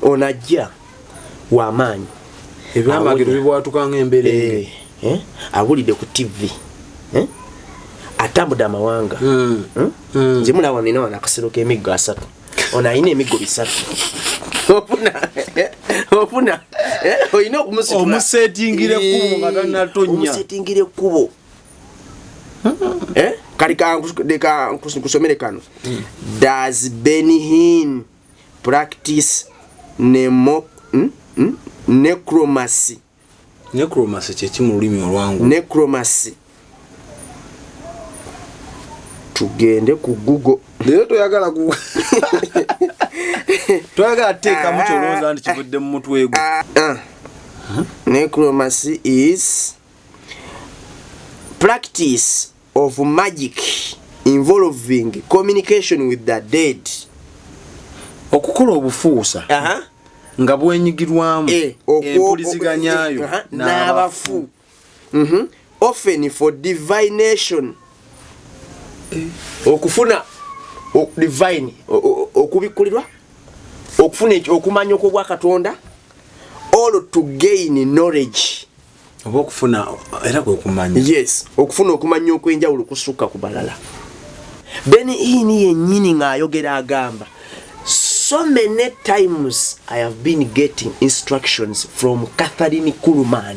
onajja w'amaanyi ebyamagero bibwatuka ng'emberenge awulidde ku TV atambudde amawanga nze mulaba nina wano akasero k'emiggo 3 ono alina emiggo 3 ofuna olina okumusitula omusetingire ekkubo nga tanatonya omusetingire ekkubo kali kusomere kano does Benny Hinn practice necromancy kyeki mu lulimi olwangu necromancy tugende ku Google leero toyagala toyagala teekamu kyolowooza nti kivudde mu mutwe gwo necromancy is practice of magic involving communication with the dead. Okukola obufuusa nga bwenyigirwamu empuliziganyaayo n'abafu often for divination okufuna divine okubikulirwa okufuna okumanya okwa Katonda all to gain knowledge oba okufuna era kwe kumanya yes okufuna okumanya okwenjawulo kusukka ku balala. Benny Hinn yennyini ng'ayogera agamba so many times I have been getting instructions from Catherine Kuhlman.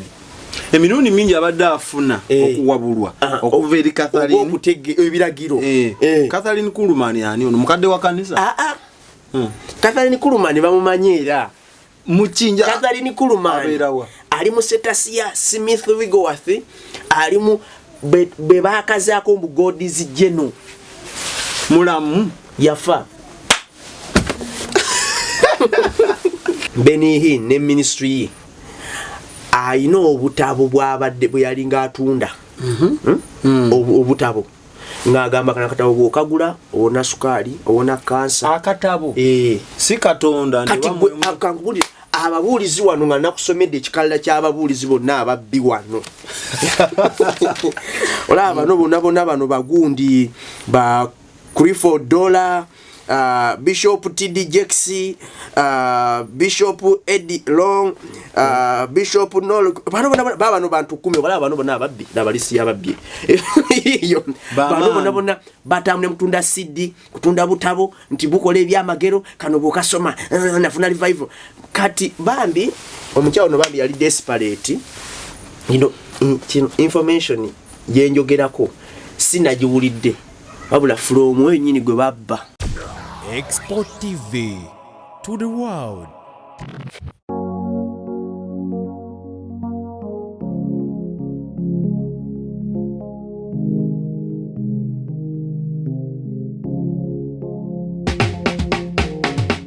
Emirundi mingi abadde afuna okuwabulwa okuva eri Catherine okutege ebiragiro. Catherine Kuhlman yani ono mukadde wa kanisa? Catherine Kuhlman bamumanyi era mukinja. Catherine Kuhlman ali mu Setasia Smith Wigglesworth ali mu be bakazaako mu God's General mulamu yafa. Benny Hinn ne ministry ye ayina obutabo bw'abadde bwe yali ng'atunda obutabo ng'agamba kana katabo bw'okagula owona sukaali owona kansa akatabo si Katonda ndi ababuulizi wano nga nakusomedde ekikalala ky'ababuulizi bonna ababbi wano olaba bano bano bagundi ba Clifford Dollar, Bishop T.D. Jakes, Bishop Eddie Long, Bishop Nol, bano bantu 10 bano bonna ababbi nabalisi ababbi iyo bano batamne mutunda CD kutunda butabo nti bukola ebyamagero kano bukasoma nafuna revival kati bambi omukyawo no bambi yali desperate information yenjogerako sinagiwulidde wabula from wenyini gwe babba. Export TV to the world.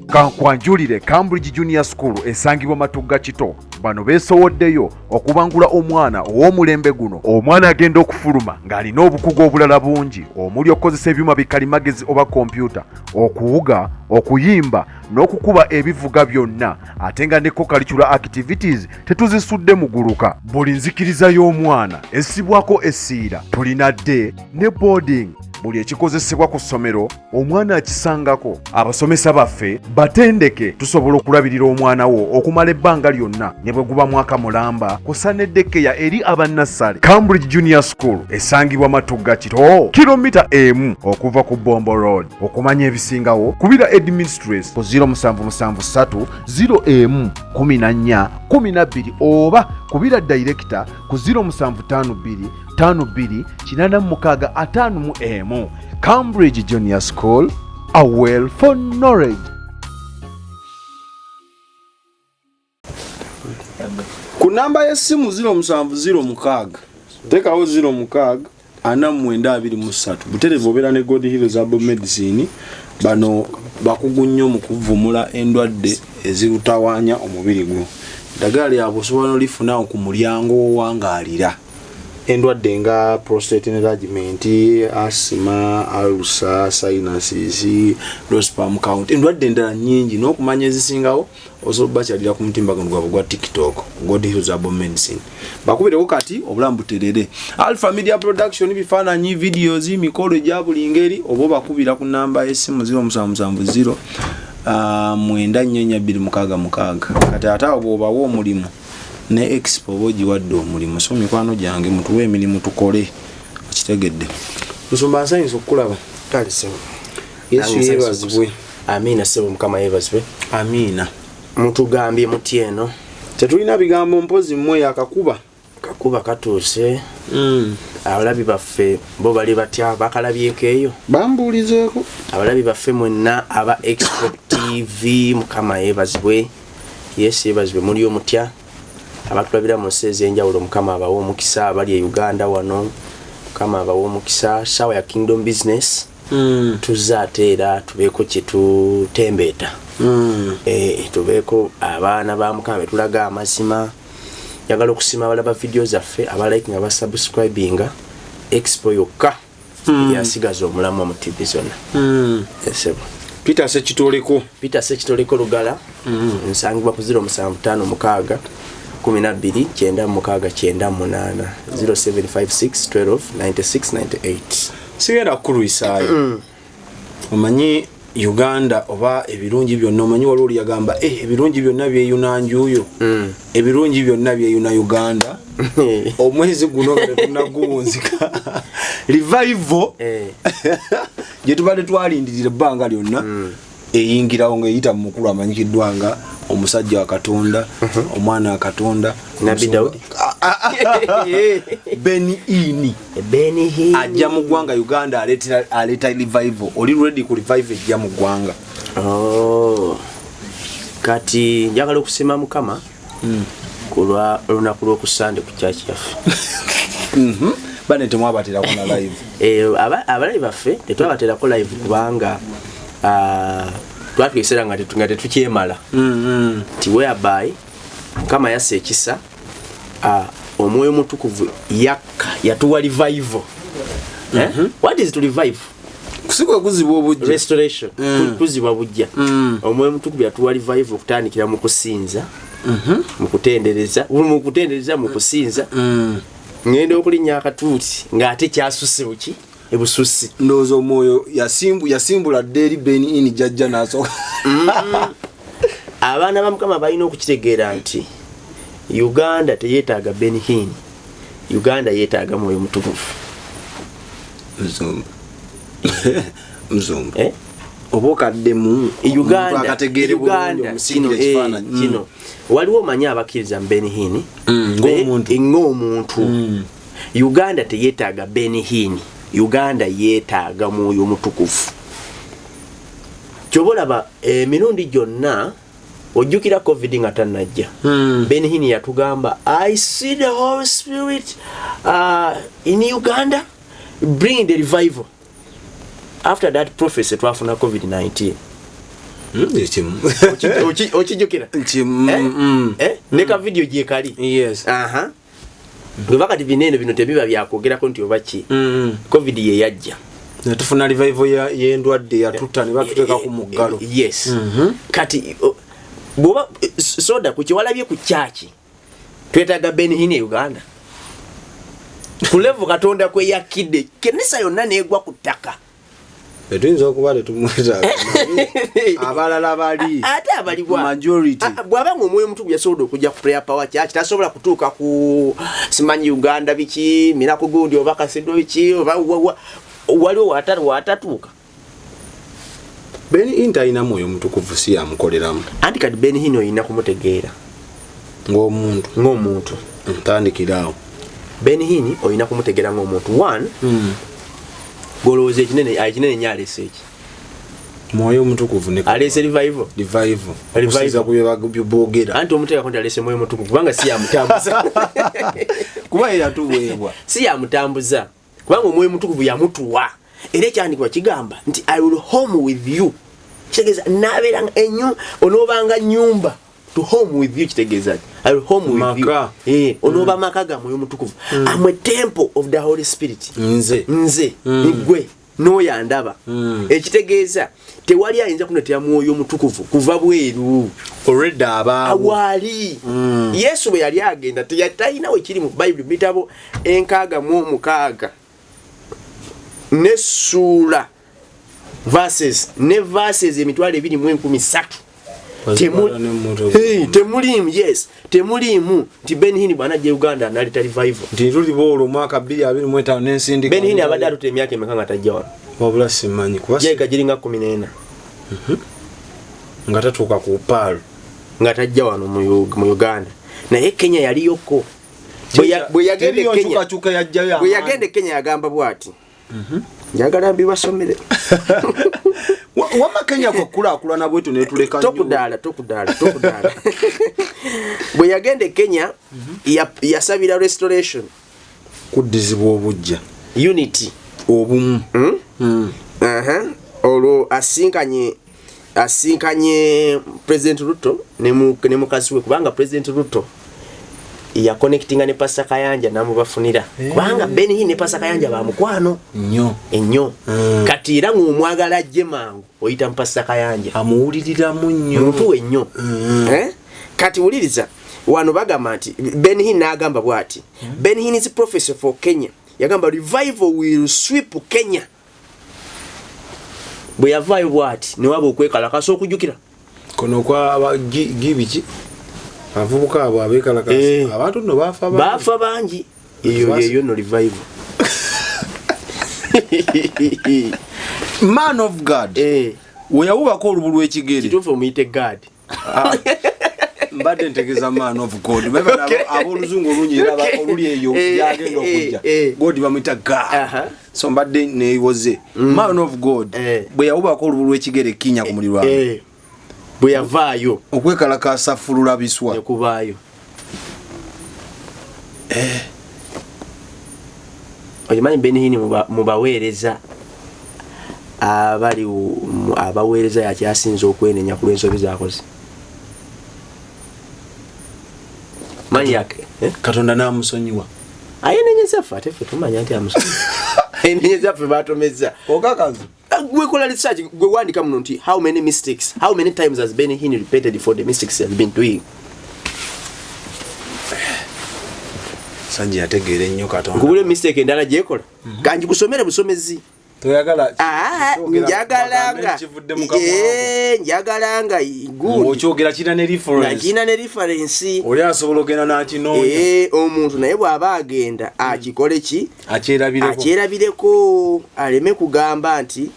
Kankwanjulire Cambridge Junior School esangibwa Matugga Kito bano beesowoddeyo okubangula omwana ow'omulembe guno. Omwana agenda okufuluma ng'alina obukugu obulala bungi omuli okukozesa ebyuma bikalimagezi oba kompyuta, okuwuga, okuyimba n'okukuba ebivuga byonna ate nga ne co-curricular activities tetuzisudde muguluka. Buli nzikiriza y'omwana essibwako essiira, tulina day ne boarding. Buli ekikozesebwa ku ssomero omwana akisangako. Abasomesa baffe batendeke tusobola okulabirira omwana wo okumala ebbanga lyonna ne bwe guba mwaka mulamba kusa n'eddekeya eri abannassale. Cambridge Junior School esangibwa Matugga Kito kilomita 1 okuva ku Bombo Road. Okumanya ebisingawo kubira administrator ku 0773 01 14 12 oba kubira director ku 0752 52 86 Cambridge Junior School, a well for knowledge. Ku namba y'essimu 0706 tekawo 06 4923 buterevu obeera ne God Heals Herbal Medicine. Bano bakugu nnyo mu kuvumula endwadde ezirutawaanya omubiri gwo. Eddagala lyabwe osobola n'olifuna ku mulyango w'owangaalira. Endwadde nga prostate enlargement, asthma, ulcer, sinuses, low sperm count. Endwadde endala nnyingi n'okumanya ezisingawo osobola bakyalira ku mutimbagano gwabwe gwa TikTok, God Heals Herbal Medicine. Bakubireko kati obulamu buterere. Alpha Media Production bifaananyi videos mikolo egya buli ngeri oba bakubira ku namba y'essimu 0770 9446 kati ate abo bwobawo omulimu ne expo bogiwadde omulimu so mikwano gyange mutuwe emirimu tukole okitegedde nsumba nsanyusa okukulaba kale sebo yesu yeebazibwe amina sebo mukama yeebazibwe amina mutugambye muti eno tetulina bigambo mpozi mmwe yakakuba kakuba katuuse abalabi baffe bo bali batya bakalabyeko eyo bambuulizeeko abalabi baffe mwenna aba Expo TV mukama yeebazibwe yesu yeebazibwe muli omutya abatulabira mu nsi ez'enjawulo mukama abawa omukisa abali e Uganda wano mukama abawa omukisa sawa ya Kingdom Business tuzate era tubeeko kyetutembeeta tubeeko abaana ba mukama betulaga amazima yagala okusima abalaba video zaffe abalike nga basubscribinga Expo yokka yasigaza omulamu mu TV zonna esebo Peter Sekitoleko Lugala nsangibwa ku 0756 12 968 0756 12 9698 sigenda kukulusaayo omanyi Uganda oba ebirungi byonna omanyi waliwo oli yagamba ebirungi byonna byeyunanjuyo ebirungi byonna byeyuna Uganda omwezi guno nga tetunaguwunzika revival gye tubadde twalindirira ebbanga lyonna eyingirawo ng'eyita mu mukulu amanyikiddwa nga omusajja wa Katonda omwana wa Katonda Nabi Daudi Benihini ajja mu ggwanga Uganda aleeta revival oli ready ku revival ejja mu ggwanga kati njagala okusima mukama kulwa olunaku lw'okusande ku church yaffe bane temwabaterako na live abalabi baffe tetwabaterako live kubanga twatwesera nga tetukyemala ti whereby mukama yassa ekisa omwoyo mutukuvu yakka yatuwa revival what is to revive kusikwa kuzibwa obujja restoration kuzibwa bujja omwoyo mutukuvu yatuwa revival okutandikira mu kusinza mu kutendereza mu kusinza ngenda okulinnya akatuuti ng'ate kyasusse buki ebususi ndowooza omwoyo yasimbula dde eri Benihini jjajja n'asooka abaana ba mukama balina okukitegeera nti Uganda teyeetaaga Benihini Uganda yeetaaga mwoyo mutukuvu mzungu oba okaddemu Uganda akategeere bulungi omusingira ekifaananyi kino waliwo omanyi abakkiriza mu Benihini ng'omuntu Uganda teyeetaaga Benihini Uganda yeetaaga mwoyo mutukuvu kyobolaba emirundi gyonna ojjukira covid nga tannajja Benihini yatugamba I see the Holy Spirit in Uganda bring the revival after that prophecy twafuna covid-19 okijjukira neka video gyekali yes Gwebakati binene bino tebiba byakwogerako nti obaki covid ye yajja netufuna revival y'endwadde yatutta ne batuteeka ku muggalo yes kati boba soda ku kiwalabye ku church twetaaga Benihini Uganda ku level Katonda kwe yakidde kenisa yonna neegwa ku ttaka tuyinza okuba tetumwetaaga abalala bali ate abali majority bw'abanga omwoyo mutukuvu yasobola okujja ku prayer power church tasobola kutuuka ku simanyi Uganda biki Miracle Gundi oba Kasedo biki oba waliwo watatuuka Benihini talina mwoyo mutukuvu si yamukoleramu anti kati Benihini olina kumutegeera ng'omuntu ntandikiraawo Benihini olina kumutegeera ng'omuntu one golowooza ekinene nnyo aleese eki mwoyo mutukuvu ne aleese revival okusinza ku byeboogera anti omuteekako nti aleese mwoyo mutukuvu kubanga si yamutambuza kuba ye yatuweebwa si yamutambuza kubanga omwoyo mutukuvu yamutuwa era ekyandikibwa kigamba nti I will home with you kitegeeza nabeera onoobanga nyumba to home with you kitegeeza I will home with you onooba maka ga mwoyo mutukuvu I'm a temple of the Holy Spirit nze nigwe n'oyo andaba ekitegeeza tewali ayinza kuneetera mwoyo mutukuvu kuva bweru already awali Yesu bwe yali agenda talinawo ekiri mu Bible bitabo 6 n'essuula verses ne verses emitwalo 213 temulimu yes temulimu nti Ben Hinn bwana je Uganda nalita revival ndi tulibolo mwaka 2025 n'ensindi Ben Hinn abadde atuta emyaka emeka nga tajja wano wabula simanyi kubasi jeka jiringa 14 nga tatuuka ku paalo nga tajja wano mu Uganda naye Kenya yaliyoko bwe yagende Kenya yagamba bwati njagala mbibasomere wama Kenya kwa kula na bwetu netuleka tokudala bwe yagende Kenya yasabira restoration kudizibwa obujja unity obumu olwo asinkanye President Ruto ne mukazi we kubanga President Ruto ya connectinga ne Pastor Kayanja namubafunira kubanga Ben Hinn ne Pastor Kayanja ba mukwano ennyo kati era ng'omwagala ajje mangu oyita Pastor Kayanja amuwulirira nnyo muntu ennyo kati wuliriza wano bagamba nti Ben Hinn n'agamba bwati Ben Hinn is prophecy for Kenya yagamba revival will sweep Kenya bwe yavaayo bwati ne waba okwekalakasa okujjukira kono kwa gibiki avubuka abo abekalakasa abantu no bafa bangi eyo no revival man of God weyawubako olubulu w'ekigere kituufu omuyite God mbadde ntegeza man of God baba ab'oluzungu olungi era oluli eyo yagenda okujja God bamuyita God so mbadde neewoze man of God bwe yawubako olubulu w'ekigere kinnya ku mulirwamu bwe yavaayo okwekalakasa fulula biswa nekubaayo okimanyi Ben Hinn mubaweereza abali abaweereza yakyasinza okwenenya ku lw'ensobi z'akoze manyi yake Katonda n'amusonyiwa ayenenyeza ffe ate ffe tumanya nti amusonyiwa ayenenyeza ffe batomeza okakazi gwe kola research gwe wandika muno nti how many times has Ben Hinn repeated for the mistakes he has been doing Sanji yategeere nnyo Katonda kubule mistake endala gyekola kanji kusomere busomezi toyagala njagalanga okyogera kina ne reference oli asobola ogenda n'akinoonya omuntu naye bw'aba agenda akikole ki akyerabireko aleme kugamba nti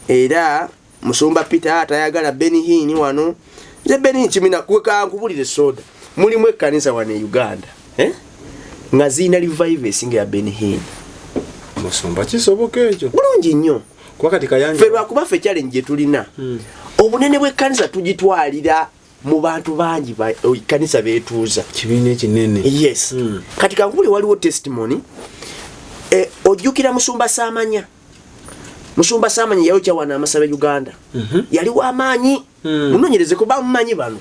era Musumba Peter atayagala Ben Hinn wano nze Ben Hinn kimina kankubulire soda mulimu ekkanisa wano e Uganda nga zina revive esinga ya Ben Hinn Musumba kisoboka ekyo bulungi nnyo kwa kati Kayanja ffe lwakuba ffe challenge gye tulina obunene bw'ekkanisa tugitwalira mu bantu bangi ekkanisa beetuuza kibiina ekinene yes kati kankubuli waliwo testimony ojjukira Musumba Samanya yayokya wana Amasabe Uganda yali w'amaanyi munoonyereze kuba mumanyi bano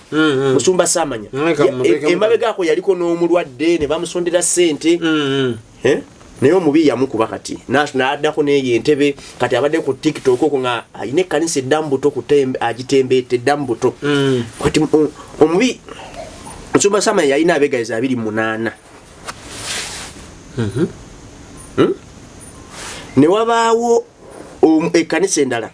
Musumba Samanya emabegako yaliko n'omulwadde ne bamusondera ssente naye omubi yamukuba kati n'addako n'eyo entebe kati abadde ku TikTok okwo nga alina ekkanisa eddambuto agitembeete eddambuto kati omubi Musumba Samanya yalina abeegayiza 28 ne wabaawo ekkanisa endala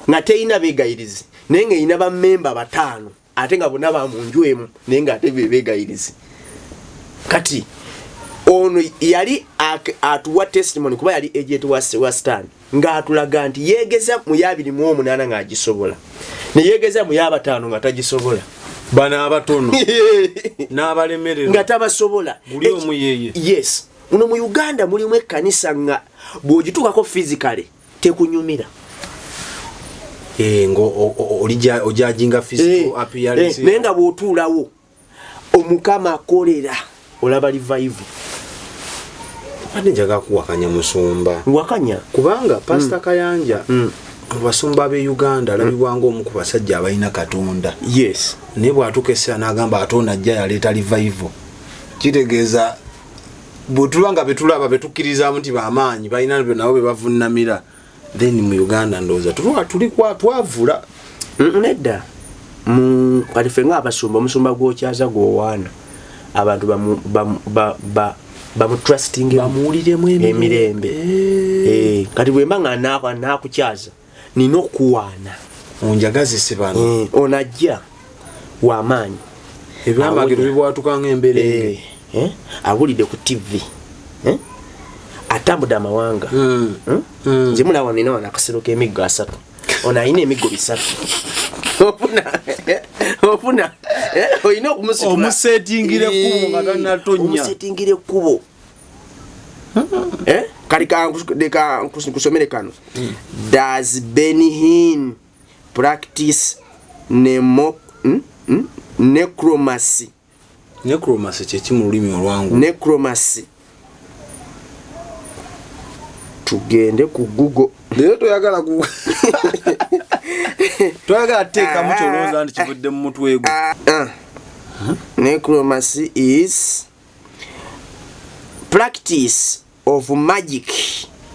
nga teyina beegayirizi naye ng'eyina bammemba 5 ate nga bonna ba mu nju emu naye ng'ate beegayirizi kati ono yali atuwa testimony kuba yali agent wa Stan ng'atulaga nti yeegeza mu 28 ng'agisobola ne yeegeza mu 5 nga tagisobola bana abatono n'abalemerero nga tabasobola buli omu yeye yes muno mu Uganda mulimu ekkanisa nga bw'ogituukako physically tekunyumira ngo ojajinga physical appearance naye nga bw'otuulawo Omukama akolera olaba revival ate njaga kuwakanya Musumba wakanya kubanga Pastor Kayanja abasumba be Uganda alabibwanga omu ku basajja abalina Katonda yes naye bw'atukesa n'agamba Katonda ajja yaleeta revival kitegeeza bwetulanga betulaba betukkiriza nti bamaanyi balina nabo be bavunnamira then mu Uganda ndowooza twavula nedda kati ffe ng'abasumba omusumba gw'okyaza gw'owaana abantu bamutrusting bamuwuliremu emirembe kati bwe mba nga naakukyaza nina okuwaana onjagazise bano onajja w'amaanyi ebyamagero bibwatuka ng'emberenge awulidde ku TV atambudde amawanga nze mulaba nina wano akasero k'emiggo 3 ono alina emiggo 3 ofuna olina okumusitula omusetingire ekkubo nga tanatonya omusetingire ekkubo leka nkusomere kano. Does Benny Hinn practice necromancy? Necromancy kyeki mu lulimi olwangu. Necromancy. Tugende ku Google. Lero toyagala ku toyagala teeka mu kyolooza nti kivudde mu mutwe gwo. Necromancy is practice of magic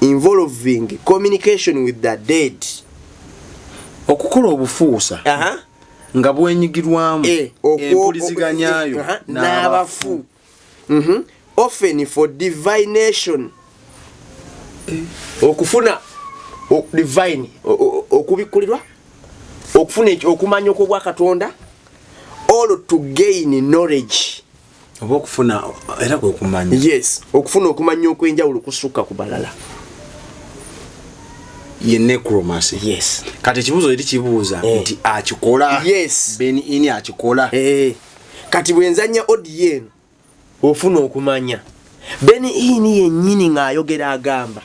involving communication with the dead. Okukola obufuusa nga bwenyigirwamu empuliziganyaayo n'abafu. Often for divination. Okufuna divine okubikulirwa okufuna okumanya okwa Katonda or to gain knowledge. Oba okufuna era kwe kumanya. Yes, okufuna okumanya okwenjawulo kusuka ku balala. Ye necromancy. Yes. Kati ekibuuzo eri kibuuza nti akikola. Yes. Benny Hinn akikola. Kati bwenzanya odi yenu ofuna okumanya. Benny Hinn yennyini ng'ayogera agamba,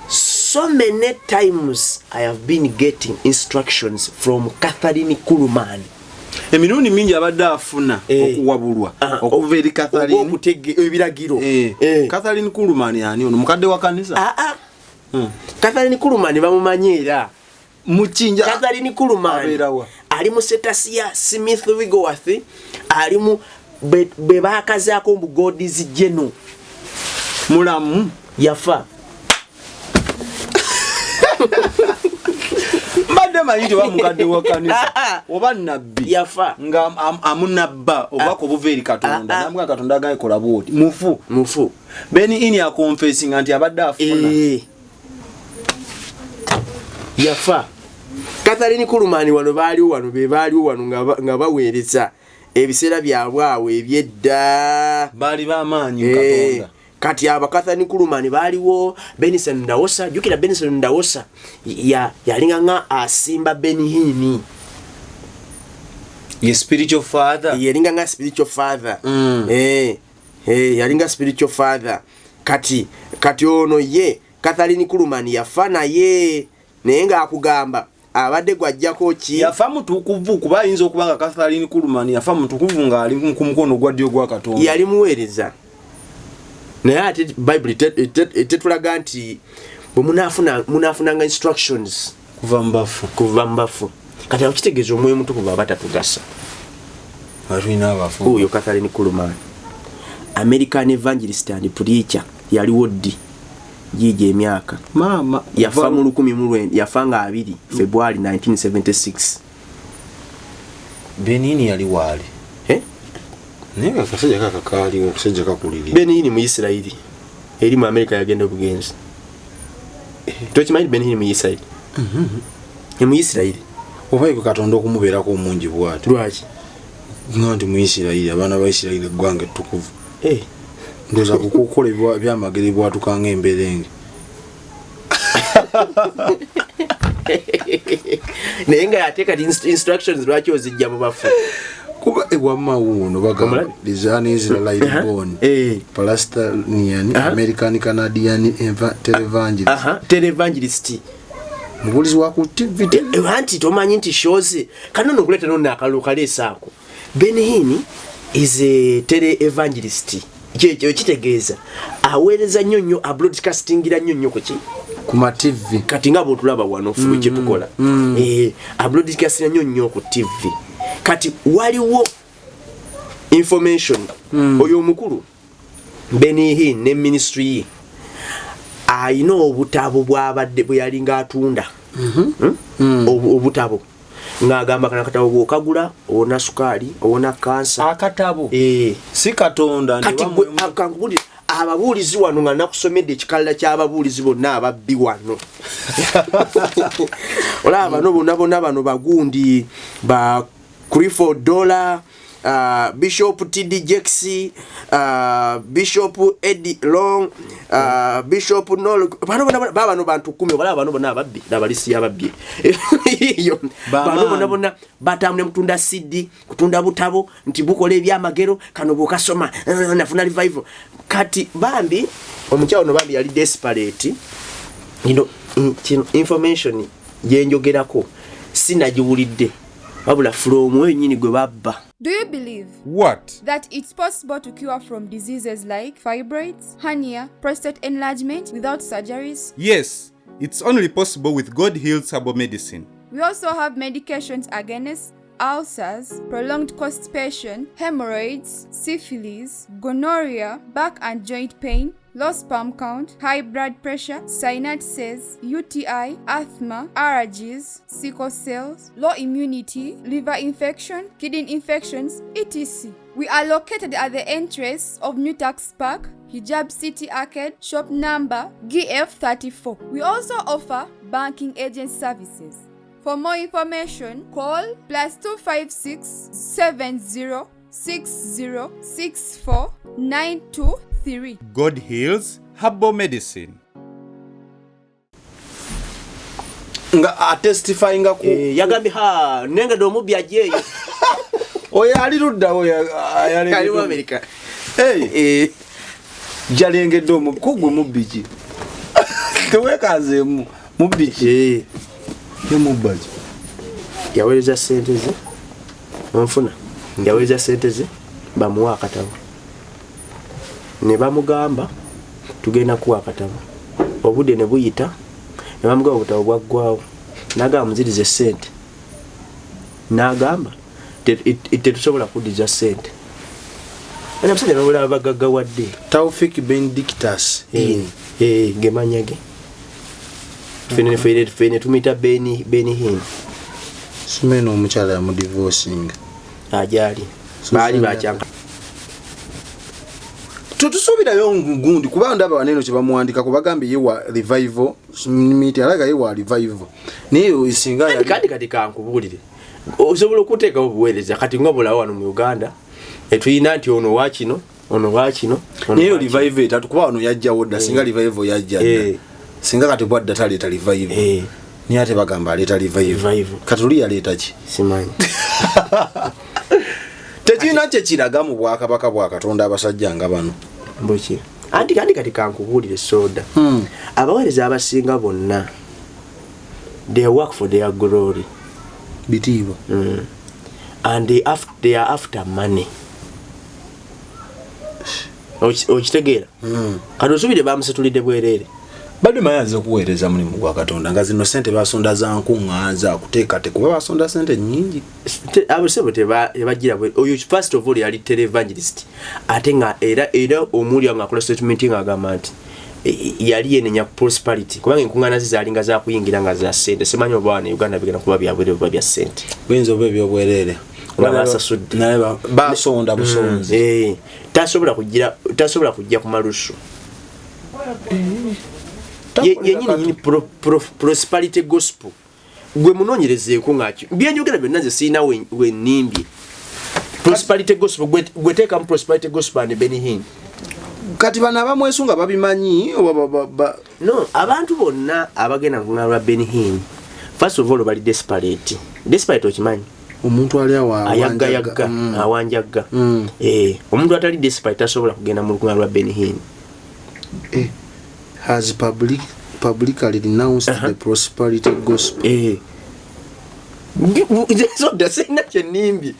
so many times I have been getting instructions from Catherine Kuhlman. Emirundi mingi abadde afuna okuwabulwa okuva eri Catherine okutege ebiragiro. Catherine Kuhlman yani ono mukadde wa kanisa? Catherine Kuhlman bamumanyi era mukinja. Catherine Kuhlman ali mu Setasia Smith Wigglesworth, ali mu be bakazaako mu God's General mulamu yafa. Mbadde manyi nti bamukadde wa kanisa oba nabbi yafa nga amunabba oba kubuva eri Katonda namugamba Katonda agakola bwoti mufu. Benny Hinn akonfessing nti abadde afuna yafa. Catherine Kuhlman wano baaliwo wano nga baweereza ebiseera byabwe awo ebyedda baali b'amaanyi Katonda. Kati aba Catherine Kuhlman baaliwo. Benson Ndawosa, jukira Benson Ndawosa yalinga nga asimba Benny Hinn. Ye spiritual father. Yalinga nga spiritual father. Yalinga spiritual father. Kati ono ye Catherine Kuhlman yafa naye naye nga akugamba abadde gwajjako ki yafa mutukuvu kuba ayinza okubanga Catherine Kuhlman yafa mutukuvu nga ali ku mukono gwa ddyo gwa Katonda. Yali muweereza. Naye ate Bible tetulaga nti bwe munaafunanga instructions kuva mbafu. Kati akitegeeza omwoyo mutukuvu abatatugasa. Alina abafu. Oyo Catherine Kuhlman, American evangelist and preacher, yaliwo ddi jije emyaka. Mama yafa mu 19 yafa nga 2 February 1976. Benny Hinn yali wali. Nega kasajja kakakali okusajja kakuliri. Benny Hinn mu Isiraeli. Eri mu America yagenda obugenzi. Tokimanyi Benny Hinn mu Isiraeli. Mu Isiraeli. Obaye ku Katonda okumubeerako omungi bw'ati. Lwaki? Nganti mu Isiraeli abaana ba Isiraeli eggwanga ettukuvu. Ndoza kukola byamagere bwatukanga emberenge. Naye nga yateeka instructions lwaki ozijja mu bafu. Kuba ewa wuno bagamba Lizan Israelite born Palestinian American Canadian televangelist mubulizi wa ku TV anti tomanyi nti shows kanono kuleta nonna akalukaleesa ako. Benny Hinn is a tele evangelist. Kitegeeza aweereza nnyo a broadcastingira nnyo ku ma TV. Kati nga bw'otulaba wano ffe kye tukola a broadcastingira nnyo ku TV. Kati waliwo information oyo omukulu Benny Hinn ne ministry ye ayina obutabo bw'abadde bwe yalinga atunda obutabo ng'agamba kana katabo bw'okagula owona sukaali owona kansa akatabo si Katonda kati akankubulira ababuulizi wano nga nakusomedde ekikalala ky'ababuulizi bonna ababbi wano olaba bano bano bagundi ba Clifford Dollar, Bishop T.D. Jackson, Bishop Eddie Long, Bishop Nol, bano bantu 10 wala bano bonna ababbi nabalisi ababbi iyo bano batambule mutunda CD kutunda butabo nti bukola ebyamagero kano bukasoma nafuna revival kati bambi omukyalo no bambi yali desperate information yenjogerako sinagiwulidde wabula from wenyini gwe babba. Do you believe What? that it's possible to cure from diseases like fibroids, hernia, prostate enlargement without surgeries? Yes, it's only possible with God Heals Herbal Medicine. We also have medications against ulcers, prolonged constipation, hemorrhoids, syphilis, gonorrhea, back and joint pain, low sperm count, high blood pressure, sinuses, UTI, asthma, allergies, sickle cells, low immunity, liver infection, kidney infections, etc. We are located at the entrance of New Tax Park, Hijab City Arcade, shop number GF34. We also offer banking agent services. For more information, call +256 70 60 64 923. God Heals Herbal Medicine. nga atestifying ku Yagambye nenga do mubbi ajeyo oya ali ludda oya ali mu America jalengedde omukugwe mubbiki tewekazeemu mubbiki yemubbaji yaweereza sente ze onfuna yaweereza sente ze bamuwa akatabo ne bamugamba tugenda kuwa akatabo obudde ne buyita ne bamugamba obutabo bwaggwawo n'agamba muzirize sente n'agamba tetusobola kuddiza sente ana musajja n'obulaba bagaggawadde Taufik Benedictus gemanyage fene tumita Beni Hinn simeno omukyala yamu divorcing ajali bali bacyanka tutusubirayo ngundi kuba ndaba baneno kye bamuwandika kubagambye yewa revival miti alaga yewa revival niyo isinga ya kati kankubulire osobola okuteeka obuweereza kati ngobola wano mu Uganda etuyina nti ono wakino niyo revival etatu kuba wano yajjawo dda singa revival yajja singa kati bwadda taleeta revival ni ate bagamba aleeta revival katuli yaleeta ki simanyi tekina kye kiraga mu bwakabaka bwa Katonda abasajja nga bano mboki anti kati kankubulire soda abaweereza abasinga bonna they work for their glory bitiibwa and they are after money okitegeera kati osubire bamusetulidde bwerere bado mayanze okuweereza mulimu gwa Katonda nga zino sente basonda za nkungaanza kuteeka kuba basonda sente nyingi abasebo tebagira oyo first of all yali televangelist ate nga era omuli nga akola statement nga agamba nti yali yenenya prosperity kubanga enkungaana zizalinga za kuyingira nga za sente simanyi oba wana Uganda bigenda kuba byabwere oba bya sente buyinza oba ebyobwerere basonda busonzi tasobola kujja ku malusu yenyini prosperity gospel gwe munonyerezeeko ngaki byenjogera byonna nze siina wennimbye prosperity gospel gwe teeka mu prosperity gospel and Beni Hinn kati bano abamwesunga babimanyi no abantu bonna abagenda nkunga lwa Beni Hinn first of all bali desperate okimanyi omuntu ali ayagga awanjagga omuntu atali desperate tasobola kugenda mu lukunga lwa Beni Hinn has publicly denounced the prosperity gospel so dasina kyenimbi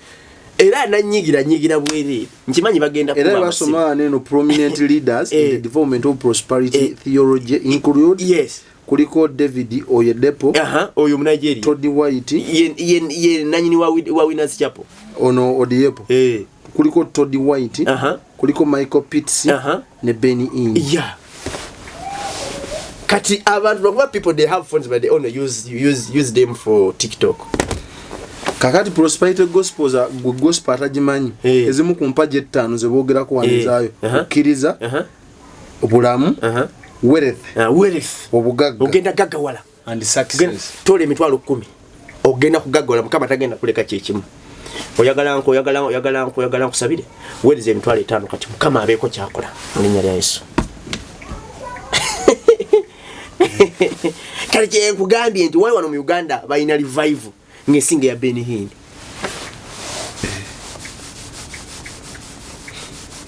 era nanyigira bwerere nkimanyi bagenda kuba era basoma neno prominent leaders in the development of prosperity theology include kuliko David Oyedepo oyo mu Nigeria Todd White ye nanyini wa Winners Chapel ono Odiepo kuliko Todd White kuliko Michael Pitts ne Beni Hinn kati abantu what people they have phones but they only use them for TikTok kakati prosperity gospels gospel atajimanyi ezimu ku mpaje 5 ze boogera ku wanizayo okiriza obulamu wealth obugagga ogenda gaggawala and success tole emitwalo 10 ogenda kugaggawala mukama tagenda kuleka kyekimu oyagala nkusabire weereza emitwalo 5 kati mukama abeeko kyakola mu linnya lya Yesu. Kale kyenkugambye nti wali wano mu Uganda balina revival ng'esinga ya Ben Hinn.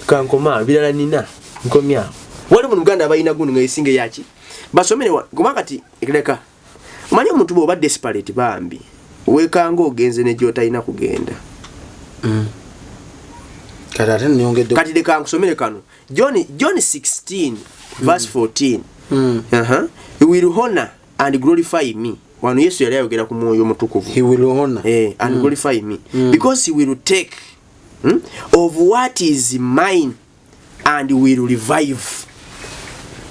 Kankoma bilala nina nkomya wali mu Uganda balina guno ng'esinga yaki basomere goma kati ekeleka manya omuntu bw'oba desperate bambi wekanga ogenze ne gy'otalina kugenda. Kati leka nkusomere kano John 16 verse 14. He will honor and glorify me. Wano Yesu yali ayogera ku Mwoyo Mutukuvu. He will honor and glorify me because he will take of what is mine and will revive.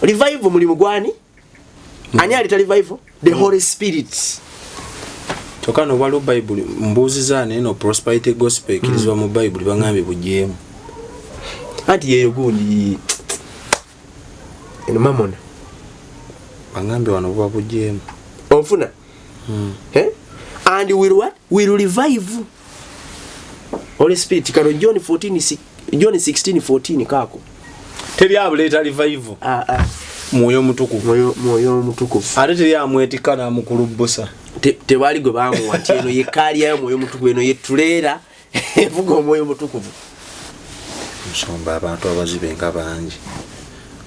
Revive mulimu gwani? Ani alita revive? The Holy Spirit. Tokano walo Bible mbuziza neno prosperity gospel kilizwa mu Bible bangambe bujyemu. Ati yeyo gundi eno mamona bangambe wano bwa bujyemu. Ofuna? And will what? Will revive. Holy Spirit kano John 16:14 kako. Teri abuleta revive. Mwoyo Mutukuvu. Mwoyo Mutukuvu. Ate teri amwetikana mukulubusa. Tewali gwe bamuwa nti eno ye kaliya Mwoyo Mutukuvu eno ye tulera evuga Omwoyo Mutukuvu. Nsomba abantu abazibenga bangi.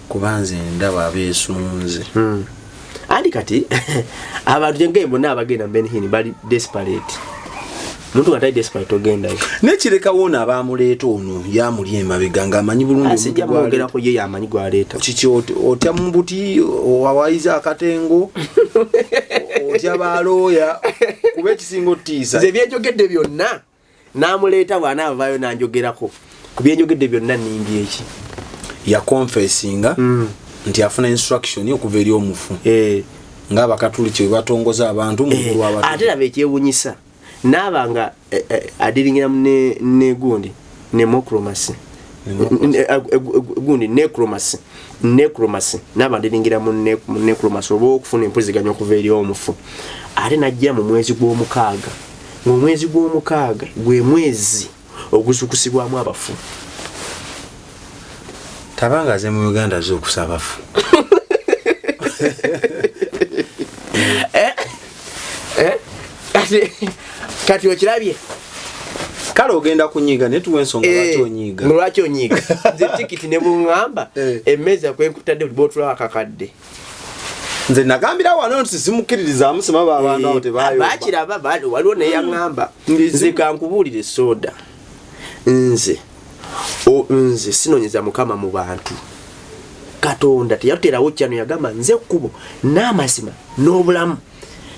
Kubanze ndaba abesunze. Andi kati abantu jengembo n'abagenda Ben Hinn bali desperate. Muntu nga tali desperate ogenda yo. Nekireka wona abamuleeta ono yamuli emabega ng'amanyi bulungi asijja mwogerako ye yamanyi gwaleeta. Kiki otya mu buti owawayiza akatengo otya balooya kuba ekisinga ottiisa. Nze byenjogedde byonna n'amuleeta bw'anaavaayo n'anjogerako ku byenjogedde byonna nnimbye eki. Ya confessinga nti afuna instruction okuva eri omufu ng'abakatuliki bwe batongoza abantu mu bulwa ate laba ekyewunyisa n'abanga adiringira ne gundi necromancy gundi necromancy n'aba adiringira mu necromancy oba okufuna empuliziganya okuva eri omufu ate najja mu mwezi gw'omukaaga ng'omwezi gw'omukaaga gwe mwezi oguzukusibwamu abafu. Tabanga ze mu Uganda z'okusabafu. Kati okirabye kale ogenda kunyiga ne tuwe ensonga lwaki onyiga. Lwaki onyiga nze tikiti ne buŋŋamba emmeza kwenkutadde buli bootula akakadde. Nze nagambira wano nti simukkiririzaamu sima abantu abo tebaayo. Bakiraba waliwo naye yaŋŋamba nze kankubuulire soda nze sinonyeza Mukama mu bantu. Katonda teyaterawo kyano yagamba nze kkubo n'amazima n'obulamu.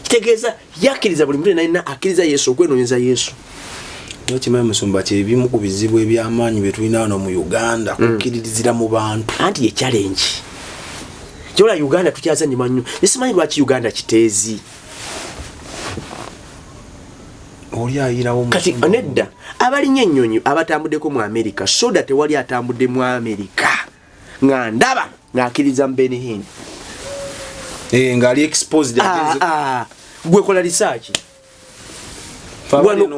Kitegeeza yakkiriza buli muntu yenna akkiriza Yesu okwenonyeza Yesu. Nokimanyi Musumba kyebimu ku bizibu eby'amaanyi bye tulina wano mu Uganda kukkiririzira mu bantu. Anti ye challenge. Kyola Uganda tukyazannyuma nnyo. Nesimanyi lwaki Uganda kiteezi. Oli ayirawo kati nedda abalinnya ennyonyi abatambuddeko mu America soda tewali atambudde mu America nga ndaba ng'akkiriza Ben Hinn. Ngali exposed gwe kola research.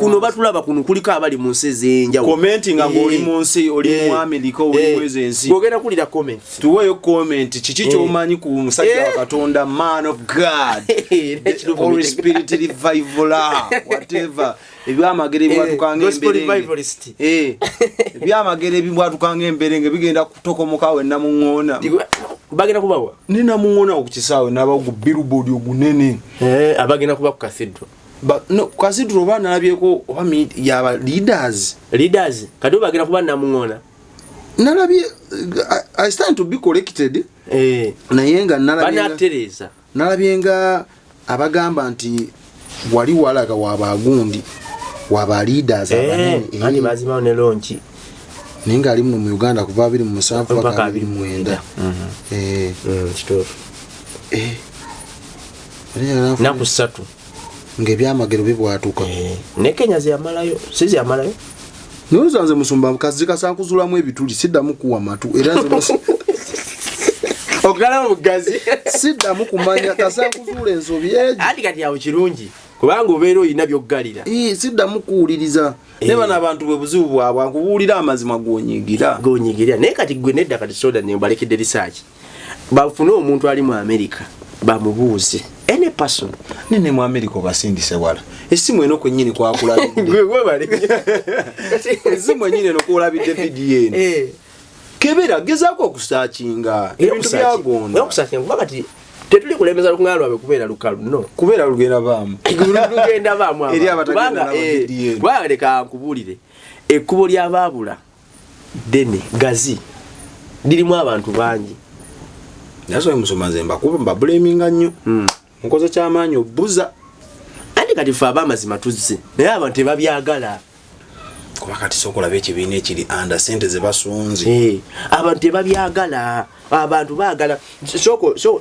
Kuno batulaba kuno kuliko abali mu nsi ez'enjawulo. Commenting ng'oli mu nsi oli mu America oli mu ensi. Ogenda kulira comments. Tuweeyo comment kiki ky'omanyi ku musajja wa Katonda man of God. Holy Spirit revival whatever. Ebyamagere bwatukanga emberenge. Ebyamagere ebibwatukanga emberenge bigenda kutokomoka we namuŋŋoona. Bagenda kubawa. Nina muŋŋoona okukisaawe n'aba ku billboard ogunene. Abagenda kuba ku cathedral. No, cathedral bana nalabyeko oba yaba leaders. Kati bagenda kuba namuŋŋoona. Nalabye I stand to be corrected. Naye nga nalabye nga abagamba nti wali walaga wabaagundi waba leaders abanene ani bazima ne lonchi ninga ali mu Uganda kuva 2007 paka 2009 kitofu na kusatu ngebyamagero bibwatuka ne Kenya ziyamalayo sizi yamalayo Nuzanze Musumba kazi kasankuzulamu ebituli siddamu kuwa matu era nze okugala mugazi siddamu kumanya kasankuzuula ensobi ejo ati kati awo kirungi kubanga obeera oyina byokgalira siddamu kuwuliriza ne bano abantu bwe buzibu bwabwe akubuulira amazima gonyigira naye kati gwe nedda kati soda nebalekedde research bafune omuntu ali mu America bamubuuze any person nene mu America obasindise wala esimu eno kwennyini kwakulabidde esimu ennyini eno kulabidde vidiyo eno kebera gezaako okusakinga ebintu byagonda okusakinga kati tetuli kulembeza lukunga lwabe kubeera lukalu no kubeera lugenda baamu lugenda baamu eri abatagenda na vidiyo eno kubanga leka nkubuulire ekkubo ly'abaabula dene gazi lirimu abantu bangi naso emusomaze mba blaminga nnyo mukoze kyamaanyi obuza andi kati fe ab'amazima tuzze naye abantu tebabyagala kuba kati sokolaba ekibiina ekiri anda sente ze basunze abantu tebabyagala abantu baagala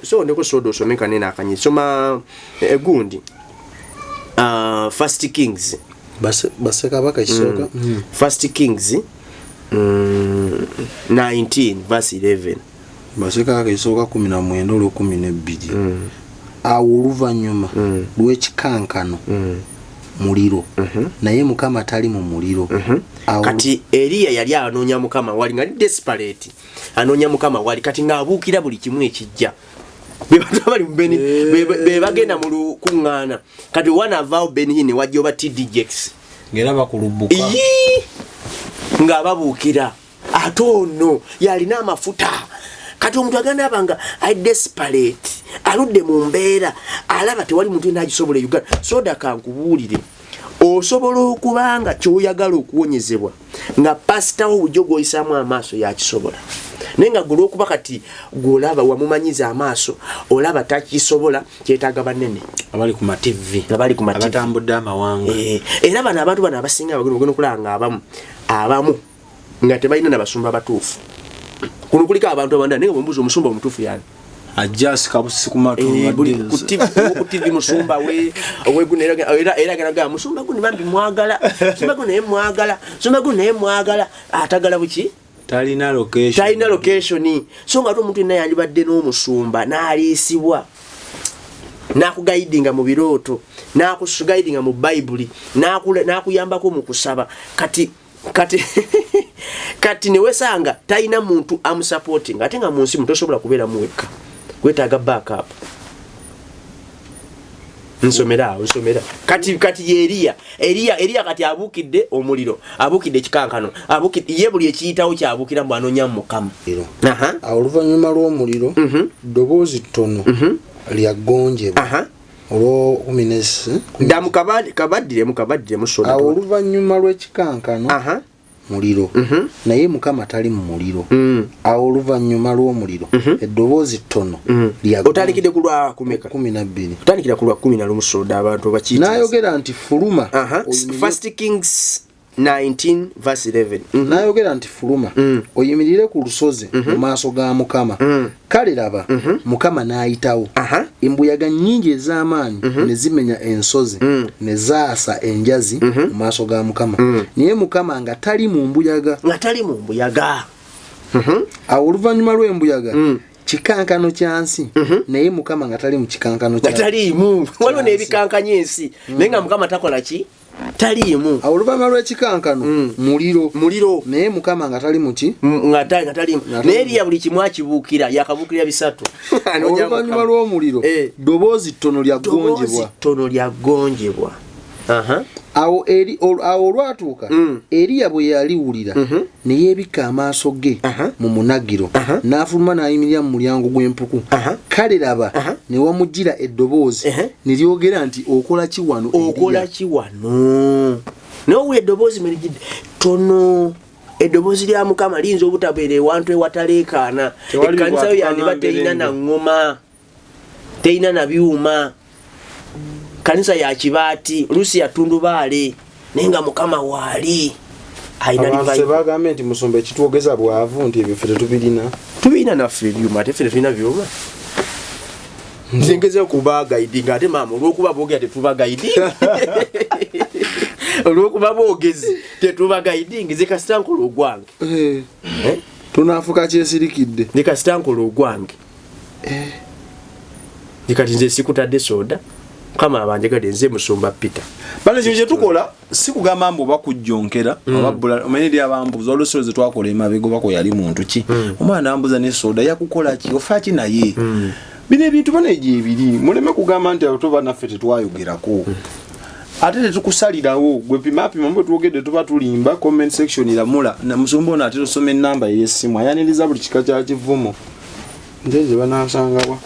sondeko soda osome kanene akanyi soma egundi First Kings basekabaka kisooka First Kings 19 verse 11 basekabaka kisooka 19 olwo 12 awo oluvannyuma lw'ekikankano muliro naye mukama tali mu muliro kati Eliya yali anoonya mukama wali nga desperate anoonya mukama wali kati ng'abuukira buli kimu ekijja bebali mbeni bebagenda mu lukuŋŋaana kati wanavaawo Benihi ne wajja oba TDJX ngera bakulubuka ng'ababuukira ate ono yalina amafuta kati omuntu agenda abanga ali desperate aludde mu mbeera alaba tewali muntu n'agisobola Uganda soda kankubuulire osobola okubanga kyoyagala okuwonyezebwa nga pasitawo bujjo gwoyisaamu amaaso yakisobola naye nga gwe okuba kati gwolaba wamumanyiza amaaso olaba takisobola kyetaaga banene abali ku TV abatambudde amawanga era bano abantu bano abasinga bagenda okulaba nga abamu nga tebalina nabasumba batuufu kuno kuliko abantu abandala naye bambuuza omusumba omutuufu yani ajasi kabusi kumatu ku TV musumba we era ganaga musumba gundi bambi mwagala musumba gundi naye mwagala atagala buki talina location so nga omuntu naye yandibadde n'omusumba n'aliisibwa n'akugaidinga mu birooto n'akugaidinga mu Bayibuli n'akuyambako mu kusaba kati kati newesanga talina muntu amusupporting ate nga mu nsi mutosobola kubeera muwekka gwetaaga backup nsomera kati Eliya kati abuukidde omuliro abuukidde ekikankano ye buli ekiyitawo kyabuukira mu anoonya mu Mukama awo oluvannyuma lw'omuliro ddoboozi ttono lyaggonjebwa olwo 10 ndamu kabaddiremu soda awo oluvannyuma lw'ekikankano muliro naye mukama tali mu muliro awo oluvannyuma lw'omuliro eddoboozi ttono otalikidde ku lwa kumeka 12 otandikira ku lwa 11 soda abantu bakiyita n'ayogera nti fuluma First Kings 19 verse 11 n'ayogera nti fuluma oyimirire ku lusozi mu maaso ga mukama kale laba mukama n'ayitawo embuyaga nnyingi ez'amaanyi ne zimenya ensozi ne zaasa enjazi mu maaso ga mukama naye mukama nga tali mu mbuyaga awo oluvannyuma lw'embuyaga kikankano kyansi naye mukama nga tali mu kikankano taliimu waliwo n'ebikankanya ensi naye nga mukama takola ki taliimu awo oluvannyuma lw'ekikankano muliro naye mukama nga tali muki nga taliimu naye Eliya buli kimu akibuukira yakabuukira bisatu oluvannyuma lw'omuliro ddoboozi ttono lyaggonjebwa awo olwatuuka Eliya bwe yaliwulira ne yeebikka amaaso ge mu munagiro n'afuluma n'ayimirira mu mulyango gw'empuku kale laba ne wamujjira eddoboozi ne lyogera nti okola ki wano naye owulira eddoboozi merigidde tono eddoboozi lya mukama liyinza obutabeera ewantu ewataleekaana ekkanisa yo yandiba terina na ŋŋoma terina na byuma kanisa ya kibaati oluusi yatundubaale naye nga mukama waali abantu bagambye nti musumba ekitwogeza bwavu nti ebyo ffe tubirina naffe ebyuma ate ffe tetulina byuma nze ngezeyo kuba gaidinga ate maama olwokuba boogera tetuba gaidinga olwokuba boogezi tetuba gaidinga ze kasitankola ogwange tunaafuka kyesirikidde ne kasitankola ogwange Nikati nze sikutadde soda kama abanje kati nze Musumba Peter bano kye tukola si kugamba mbu bakujjonkera ababula omanyi abambuza olusozi twakola emabego bako yali muntu ki omwana ambuza ne soda yakukola ki ofa ki naye bino ebintu bano egyebiri muleme kugamba nti atoba naffe tetwayogerako ate tetukusalirawo gwe pimapima mbe tuwogedde tuba tulimba comment section iramula na Musumba ono ate tusome ennamba y'essimu ayaniriza buli kika kya kivumo njeje banasangawa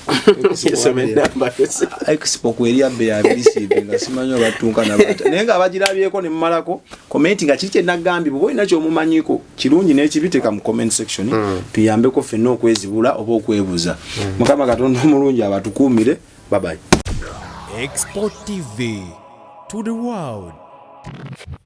expo kweri abbe ya bisibe nga simanyo batunka na bata nenga abagirabyeko ne mmalako comment nga kike nagambi bo ina kyo mumanyiko kirungi n'ekibiteka mu comment section tuyambeko fenno okwezibula oba okwebuza mukama Katonda omulungi abatukumire bye bye. Expo TV to the world.